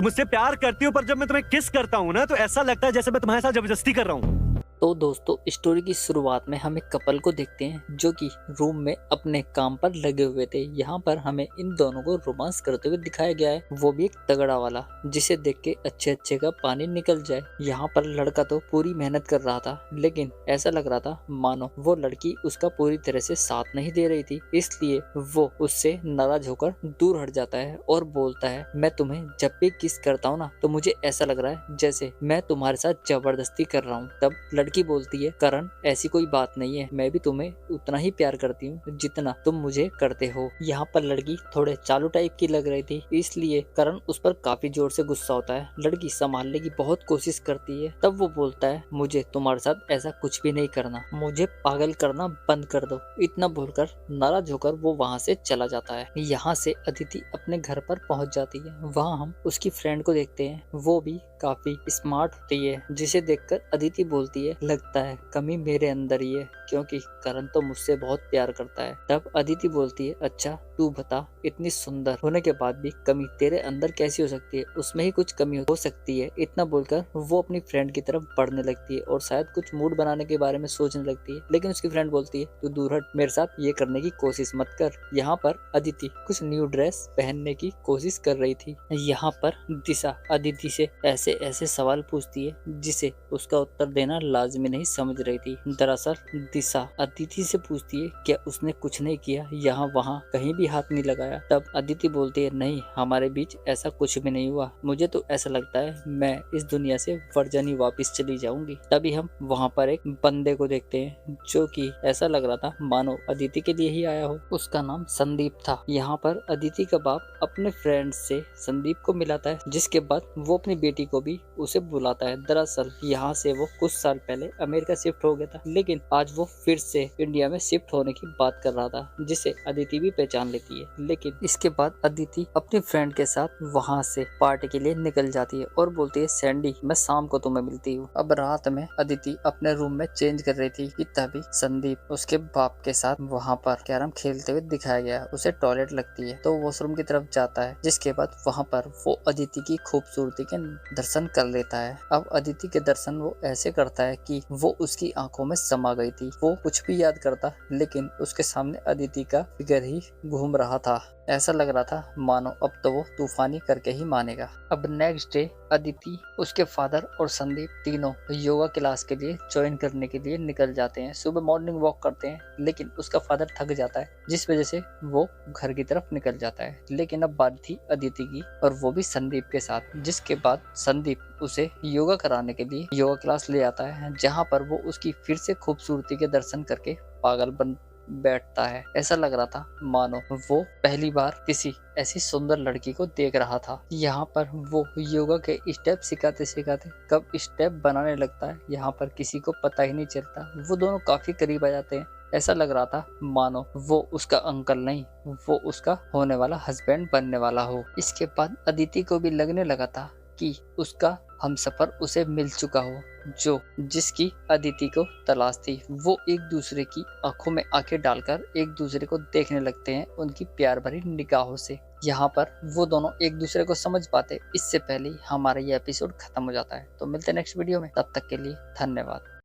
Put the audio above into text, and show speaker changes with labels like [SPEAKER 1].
[SPEAKER 1] तुम मुझसे प्यार करती हो, पर जब मैं तुम्हें किस करता हूँ ना, तो ऐसा लगता है जैसे मैं तुम्हारे साथ जबरदस्ती कर रहा हूँ।
[SPEAKER 2] तो दोस्तों, स्टोरी की शुरुआत में हम एक कपल को देखते हैं जो कि रूम में अपने काम पर लगे हुए थे। यहाँ पर हमें इन दोनों को रोमांस करते हुए दिखाया गया है, वो भी एक तगड़ा वाला, जिसे देख के अच्छे अच्छे का पानी निकल जाए। यहाँ पर लड़का तो पूरी मेहनत कर रहा था, लेकिन ऐसा लग रहा था मानो वो लड़की उसका पूरी तरह से साथ नहीं दे रही थी, इसलिए वो उससे नाराज होकर दूर हट जाता है और बोलता है, मैं तुम्हें जब भी किस करता हूँ ना, तो मुझे ऐसा लग रहा है जैसे मैं तुम्हारे साथ जबरदस्ती कर रहा हूँ। तब लड़की बोलती है, करण ऐसी कोई बात नहीं है, मैं भी तुम्हें उतना ही प्यार करती हूँ जितना तुम मुझे करते हो। यहाँ पर लड़की थोड़े चालू टाइप की लग रही थी, इसलिए करण उस पर काफी जोर से गुस्सा होता है। लड़की संभालने की बहुत कोशिश करती है, तब वो बोलता है, मुझे तुम्हारे साथ ऐसा कुछ भी नहीं करना, मुझे पागल करना बंद कर दो। इतना बोलकर नाराज होकर वो वहाँ से चला जाता है। यहाँ से अदिति अपने घर पर पहुँच जाती है। वहाँ हम उसकी फ्रेंड को देखते हैं, वो भी काफी स्मार्ट होती है, जिसे देखकर अदिति बोलती है, लगता है कमी मेरे अंदर ही है, क्योंकि करण तो मुझसे बहुत प्यार करता है। तब अदिति बोलती है, अच्छा तू बता, इतनी सुंदर होने के बाद भी कमी तेरे अंदर कैसी हो सकती है, उसमें ही कुछ कमी हो सकती है। इतना बोलकर वो अपनी फ्रेंड की तरफ बढ़ने लगती है और शायद कुछ मूड बनाने के बारे में सोचने लगती है, लेकिन उसकी फ्रेंड बोलती है, तू दूर हट, मेरे साथ ये करने की कोशिश मत कर। यहाँ पर अदिति कुछ न्यू ड्रेस पहनने की कोशिश कर रही थी। यहाँ पर दिशा अदिति से ऐसे ऐसे सवाल पूछती है जिसे उसका उत्तर देना लाजमी नहीं समझ रही थी। दरअसल दिशा अदिति से पूछती है, क्या उसने कुछ नहीं किया, यहाँ वहाँ कहीं भी हाथ नहीं लगाया। तब अदिति बोलती है, नहीं, हमारे बीच ऐसा कुछ भी नहीं हुआ, मुझे तो ऐसा लगता है मैं इस दुनिया से वर्जनी वापस चली जाऊंगी। तभी हम वहाँ पर एक बंदे को देखते हैं जो कि ऐसा लग रहा था मानो अदिति के लिए ही आया हो। उसका नाम संदीप था। यहाँ पर अदिति का बाप अपने फ्रेंड से संदीप को मिलाता है, जिसके बाद वो अपनी बेटी को भी उसे बुलाता है। दरअसल यहाँ से वो कुछ साल पहले अमेरिका शिफ्ट हो गया था, लेकिन आज वो फिर से इंडिया में शिफ्ट होने की बात कर रहा था, जिसे अदिति भी पहचान लेती है। लेकिन इसके बाद अदिति अपनी फ्रेंड के साथ वहाँ से पार्टी के लिए निकल जाती है और बोलती है, सैंडी मैं शाम को तुम्हें मिलती हूँ। अब रात में अदिति अपने रूम में चेंज कर रही थी कि तभी संदीप उसके बाप के साथ वहाँ पर कैरम खेलते हुए दिखाया गया। उसे टॉयलेट लगती है तो वॉशरूम की तरफ जाता है, जिसके बाद वहाँ पर वो अदिति की खूबसूरती के दर्शन कर लेता है। अब अदिति के दर्शन वो ऐसे करता है कि वो उसकी आंखों में समा गई थी। वो कुछ भी याद करता, लेकिन उसके सामने अदिति का फिगर ही घूम रहा था। ऐसा लग रहा था मानो अब तो वो तूफानी करके ही मानेगा। अब नेक्स्ट डे अदिति, उसके फादर और संदीप तीनों योगा क्लास के लिए ज्वाइन करने के लिए निकल जाते हैं। सुबह मॉर्निंग वॉक करते हैं, लेकिन उसका फादर थक जाता है, जिस वजह से वो घर की तरफ निकल जाता है। लेकिन अब बात थी अदिति की, और वो भी संदीप के साथ, जिसके बाद संदीप उसे योगा कराने के लिए योगा क्लास ले आता है, जहाँ पर वो उसकी फिर से खूबसूरती के दर्शन करके पागल बन बैठता है। ऐसा लग रहा था मानो वो पहली बार किसी ऐसी सुंदर लड़की को देख रहा था। यहाँ पर वो योगा के स्टेप सिखाते सिखाते कब स्टेप बनाने लगता है, यहाँ पर किसी को पता ही नहीं चलता। वो दोनों काफी करीब आ जाते हैं। ऐसा लग रहा था मानो वो उसका अंकल नहीं, वो उसका होने वाला हस्बैंड बनने वाला हो। इसके बाद अदिति को भी लगने लगा था कि उसका हमसफर उसे मिल चुका हो, जो जिसकी अदिति को तलाश थी। वो एक दूसरे की आंखों में आंखें डालकर एक दूसरे को देखने लगते हैं उनकी प्यार भरी निगाहों से। यहाँ पर वो दोनों एक दूसरे को समझ पाते इससे पहले हमारा ये एपिसोड खत्म हो जाता है। तो मिलते हैं नेक्स्ट वीडियो में, तब तक के लिए धन्यवाद।